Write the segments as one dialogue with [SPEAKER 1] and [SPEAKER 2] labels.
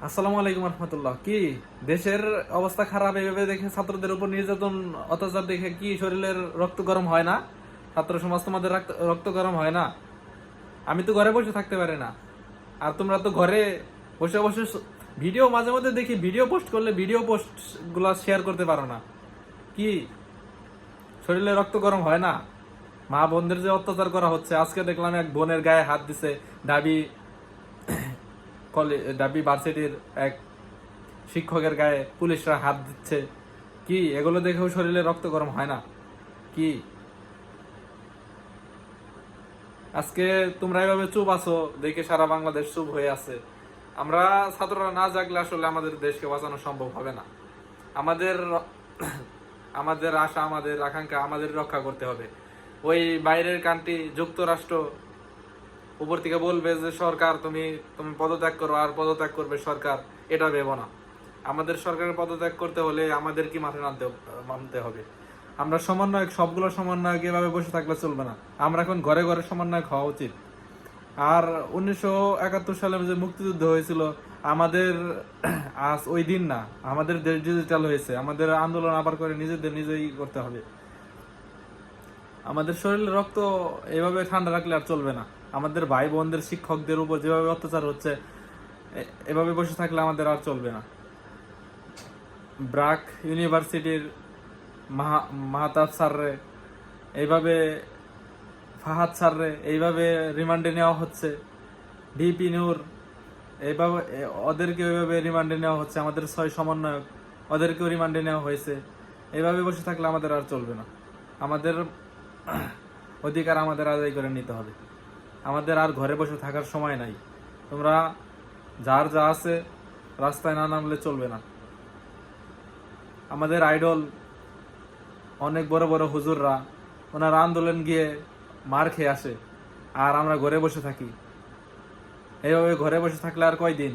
[SPEAKER 1] আসসালামু আলাইকুম রহমতুল্লাহ। কি দেশের অবস্থা খারাপ এভাবে দেখে ছাত্রদের উপর নির্যাতন অত্যাচার দেখে কি শরীরের রক্ত গরম হয় না? ছাত্র সমাজ তোমাদের রক্ত গরম হয় না? আমি তো ঘরে বসে থাকতে পারি না, আর তোমরা তো ঘরে বসে বসে ভিডিও মাঝে মধ্যে দেখি, ভিডিও পোস্ট করলে ভিডিও পোস্ট গুলা শেয়ার করতে পারো না। কি শরীরে রক্ত গরম হয় না? মা বোনদের যে অত্যাচার করা হচ্ছে, আজকে দেখলাম এক বোনের গায়ে হাত দিছে ডাবি ডাবি ভার্সিটির এক শিক্ষকের গায়ে পুলিশরা হাত দিচ্ছে। কি এগুলো দেখেও শরীরে রক্ত গরম হয় না? কি আজকে তোমরা এভাবে চুপ আছো দেখে সারা বাংলাদেশ চুপ হয়ে আছে। আমরা ছাত্ররা না জাগলে আসলে আমাদের দেশকে বাঁচানো সম্ভব হবে না। আমাদের আমাদের আশা, আমাদের আকাঙ্ক্ষা আমাদের রক্ষা করতে হবে। ওই বাইরের কান্ট্রি যুক্তরাষ্ট্র উপর থেকে বলবে যে সরকার তুমি তুমি পদত্যাগ করো, আর পদত্যাগ করবে সরকার, এটা ভেবো না। আমাদের সরকারের পদত্যাগ করতে হলে আমাদের কি মাঠে মানতে হবে। আমরা সমন্বয়ক, সবগুলো সমন্বয়ক এভাবে বসে থাকলে চলবে না। আমরা এখন ঘরে ঘরে সমন্বয়ক হওয়া উচিত। আর 1971 সালে যে মুক্তিযুদ্ধ হয়েছিল, আমাদের আজ ওই দিন না, আমাদের দেশ ডিজিটাল হয়েছে। আমাদের আন্দোলন আবার করে নিজেদের নিজেই করতে হবে। আমাদের শরীরে রক্ত এভাবে ঠান্ডা রাখলে আর চলবে না। আমাদের ভাই বোনদের, শিক্ষকদের উপর যেভাবে অত্যাচার হচ্ছে, এভাবে বসে থাকলে আমাদের আর চলবে না। ব্রাক ইউনিভার্সিটির মাহতাব স্যাররে এইভাবে, ফাহাদ স্যাররে এইভাবে রিমান্ডে নেওয়া হচ্ছে, ডিপি নূর এইভাবে, ওদেরকে ওইভাবে রিমান্ডে নেওয়া হচ্ছে। আমাদের 6 সমন্বয়ক, ওদেরকেও রিমান্ডে নেওয়া হয়েছে। এইভাবে বসে থাকলে আমাদের আর চলবে না। আমাদের অধিকার আমাদের আদায় করে নিতে হবে। আমাদের আর ঘরে বসে থাকার সময় নাই। তোমরা যার যা আছে রাস্তায় না নামলে চলবে না। আমাদের আইডল অনেক বড় বড় হুজুররা, ওনারা আন্দোলন গিয়ে মার খেয়ে আসে, আর আমরা ঘরে বসে থাকি। এইভাবে ঘরে বসে থাকলে আর কয়দিন?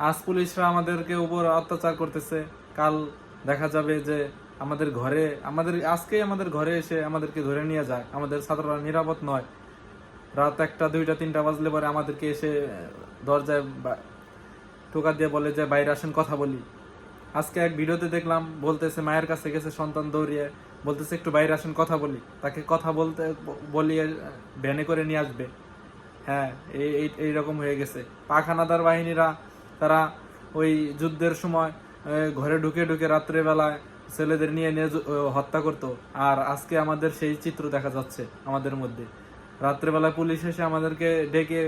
[SPEAKER 1] আজ পুলিশরা আমাদেরকে উপর অত্যাচার করতেছে, কাল দেখা যাবে যে আমাদের ঘরে, আমাদের ঘরে এসে আমাদেরকে ধরে নিয়ে যায়। আমাদের ছাত্ররা নিরাপদ নয়। রাত 1টা 2টা 3টা বাজলে পরে আমাদেরকে এসে দরজায় টোকা দিয়ে বলে যে বাইরে আসেন, কথা বলি। আজকে এক ভিডিওতে দেখলাম, বলতেছে মায়ের কাছে গেছে সন্তান দৌড়িয়ে, বলতেছে একটু বাইরে আসেন, কথা বলি। তাকে কথা বলতে বলিয়ে ভ্যানে করে নিয়ে আসবে। হ্যাঁ, এইরকম হয়ে গেছে। পাক হানাদার বাহিনীরা, তারা ওই যুদ্ধের সময় ঘরে ঢুকে ঢুকে রাত্রেবেলায় ছেলেদের নিয়ে নিয়ে হত্যা করতো। আর আজকে আমাদের সেই চিত্র দেখা যাচ্ছে আমাদের মধ্যে। রাত্রেবেলায় পুলিশ এসে আমাদেরকে ডেকে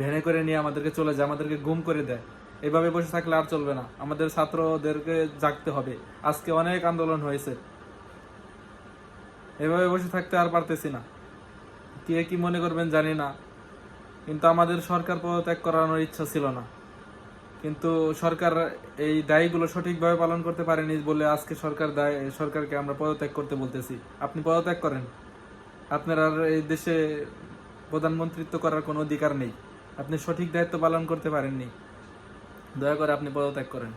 [SPEAKER 1] ভ্যানে করে নিয়ে আমাদেরকে চলে যায়, আমাদেরকে গুম করে দেয়। এভাবে বসে থাকলে আর চলবে না। আমাদের ছাত্রদেরকে জাগতে হবে। আজকে অনেক আন্দোলন হয়েছে, এভাবে বসে থাকতে আর পারতেছি না। কে কি মনে করবেন জানি না, কিন্তু আমাদের সরকার পদত্যাগ করানোর ইচ্ছা ছিল না। কিন্তু সরকার এই দায়ীগুলো সঠিকভাবে পালন করতে পারেনি বলে আজকে সরকারকে আমরা পদত্যাগ করতে বলতেছি। আপনি পদত্যাগ করেন। আপনার আর এই দেশে প্রধানমন্ত্রিত্ব করার কোনো অধিকার নেই। আপনি সঠিক দায়িত্ব পালন করতে পারেননি। দয়া করে আপনি পদত্যাগ করেন।